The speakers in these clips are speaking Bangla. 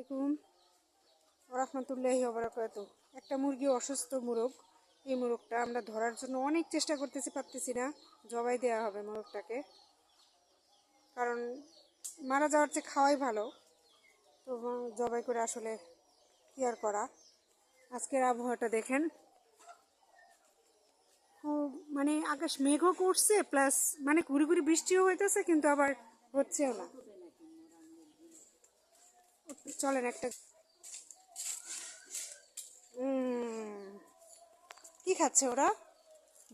আলাইকুম ওয়া রাহমাতুল্লাহি ওয়া বারাকাতুহু। একটা মুরগি অসুস্থ মোরগ। এই মোরগটা আমরা ধরার জন্য অনেক চেষ্টা করতেছি, পারতেছি না। জবাই দেওয়া হবে মোরগটাকে, কারণ মারা যাওয়ার চেয়ে খাওয়াই ভালো। তো জবাই করে আসলে কি আর করা। আজকের আবহাওয়াটা দেখেন, মানে আকাশ মেঘও করছে, প্লাস মানে ঘুরি ঘুরি বৃষ্টিও হইতেছে, কিন্তু আবার হচ্ছেও না। চলেন একটা কি খাচ্ছে ওরা?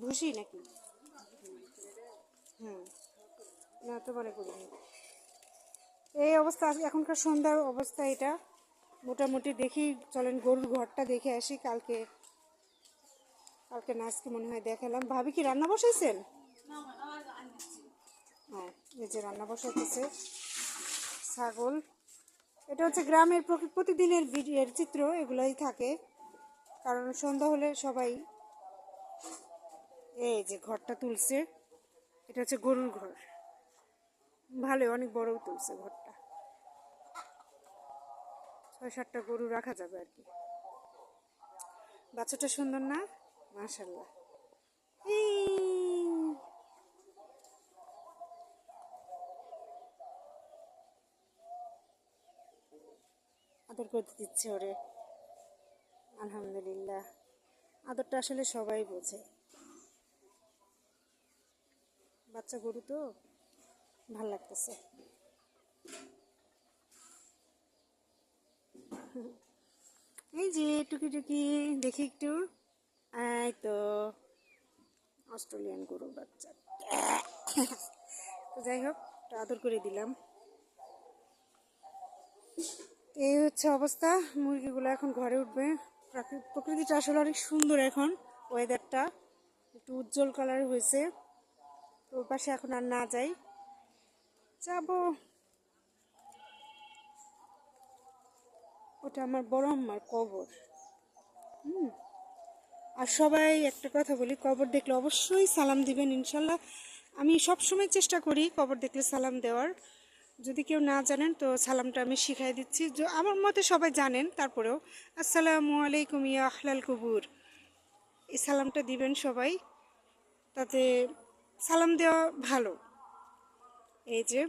ভুসি নাকি? না তো মনে করিনি। এই অবস্থা এখনকার সন্ধ্যার অবস্থা এটা মোটামুটি। দেখি চলেন গরুর ঘরটা দেখে আসি। কালকে না, আজকে মনে হয় দেখালাম। ভাবি কি রান্না বসাইছেন? হ্যাঁ, এই যে রান্না বসাইতেছে ছাগল। এটা হচ্ছে গ্রামের প্রতিদিনের ভিডিওর চিত্র, এগুলাই থাকে। কারণ সন্ধ্যা হলে সবাই এই যে ঘরটা তুলছে, এটা হচ্ছে গরুর ঘর। ভালো, অনেক বড়ও তুলছে ঘরটা। 6-7টা গরু রাখা যাবে আর কি। বাচ্চাটা সুন্দর না? মাশাআল্লাহ। আদর করতে দিচ্ছে ওরে, আলহামদুলিল্লাহ। আদরটা আসলে সবাই বোঝে, বাচ্চা গরু তো ভাল লাগতেছে। এই যে টুকি টুকি দেখি একটু। এই তো অস্ট্রেলিয়ান গরুর বাচ্চা। তো যাই হোক, আদর করে দিলাম। এই হচ্ছে অবস্থা। মুরগিগুলো এখন ঘরে উঠবে। প্রকৃতিটা আসলে অনেক সুন্দর এখন। ওয়েদারটা একটু উজ্জ্বল কালার হয়েছে। তো ওর পাশে এখন আর না যাই, যাবো। ওটা আমার বড় আম্মার কবর। আর সবাই একটা কথা বলি, কবর দেখলে অবশ্যই সালাম দিবেন ইনশাল্লাহ। আমি সবসময় চেষ্টা করি কবর দেখলে সালাম দেওয়ার। যদি কেউ না জানেন তো সালামটা আমি শিখাই দিচ্ছি। আমার মতে সবাই জানেন, তারপরেও আসসালামু আলাইকুম ইয়া আহলাল কুবুর, এই সালামটা দিবেন সবাই। তাতে সালাম দেওয়া ভালো। এই যে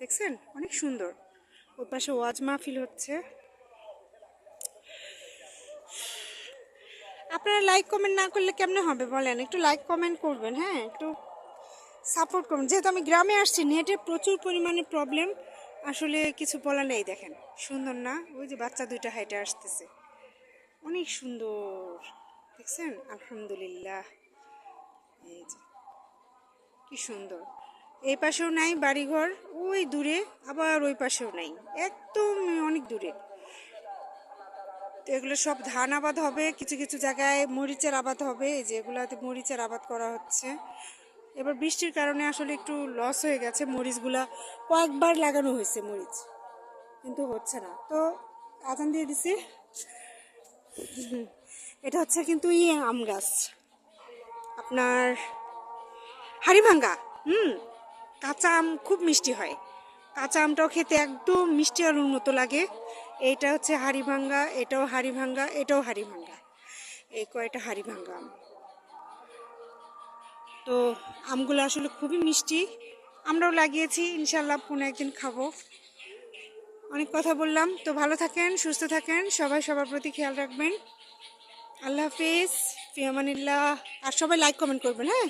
দেখছেন, অনেক সুন্দর। ওর পাশে ওয়াজ মাহফিল হচ্ছে। আপনারা লাইক কমেন্ট না করলে কেমনে হবে বলেন? একটু লাইক কমেন্ট করবেন, হ্যাঁ, একটু সাপোর্ট করবেন। যেহেতু আমি গ্রামে আসছি, নেটের প্রচুর পরিমাণে প্রবলেম। আসলে কিছু বলা নেই। দেখেন সুন্দর না? ওই যে বাচ্চা দুইটা হাইটে আসতেছে, অনেক সুন্দর। দেখছেন? আলহামদুলিল্লাহ। এই যে কি সুন্দর। এই পাশেও নাই বাড়িঘর, ওই দূরে, আবার ওই পাশেও নাই, একদম অনেক দূরে। তো এগুলো সব ধান আবাদ হবে, কিছু কিছু জায়গায় মরিচের আবাদ হবে। এই যে এগুলাতে মরিচের আবাদ করা হচ্ছে। এবার বৃষ্টির কারণে আসলে একটু লস হয়ে গেছে। মরিচগুলা কয়েকবার লাগানো হয়েছে মরিচ, কিন্তু হচ্ছে না। তো আজান দিয়ে দিছি। এটা হচ্ছে কিন্তু আম গাছ, আপনার হাড়িভাঙ্গা। কাঁচা আম খুব মিষ্টি হয়। কাঁচা আমটাও খেতে একদম মিষ্টি আলুর মতো লাগে। এইটা হচ্ছে হাড়িভাঙ্গা, এটাও হাড়িভাঙ্গা, এটাও হাড়িভাঙ্গা। এই কয়টা হাড়িভাঙ্গা আম। তো আমগুলো আসলে খুবই মিষ্টি। আমরাও লাগিয়েছি, ইনশাল্লাহ কোনো একদিন খাবো। অনেক কথা বললাম। তো ভালো থাকেন, সুস্থ থাকেন, সবাই সবার প্রতি খেয়াল রাখবেন। আল্লাহ হাফিজ, ফি আমানিল্লাহ। আর সবাই লাইক কমেন্ট করবেন, হ্যাঁ।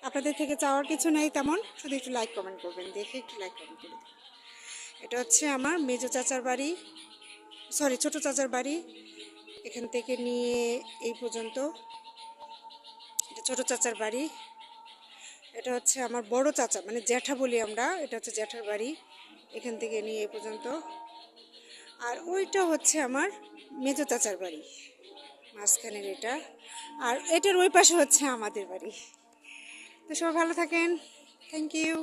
আপনাদের থেকে চাওয়ার কিছু নেই তেমন, শুধু একটু লাইক কমেন্ট করবেন, দেখে একটু লাইক কমেন্ট করে দেবেন। এটা হচ্ছে আমার মেজো চাচার বাড়ি, সরি ছোটো চাচার বাড়ি। এখান থেকে নিয়ে এই পর্যন্ত এটা ছোটো চাচার বাড়ি। এটা হচ্ছে আমার বড় চাচা, মানে জ্যাঠা বলি আমরা, এটা হচ্ছে জ্যাঠার বাড়ি। এখান থেকে নিয়ে এই পর্যন্ত। আর ওইটা হচ্ছে আমার মেজো চাচার বাড়ি, মাঝখানের এটা। আর এটার ওই পাশে হচ্ছে আমাদের বাড়ি। তো সবাই ভালো থাকেন, থ্যাংক ইউ।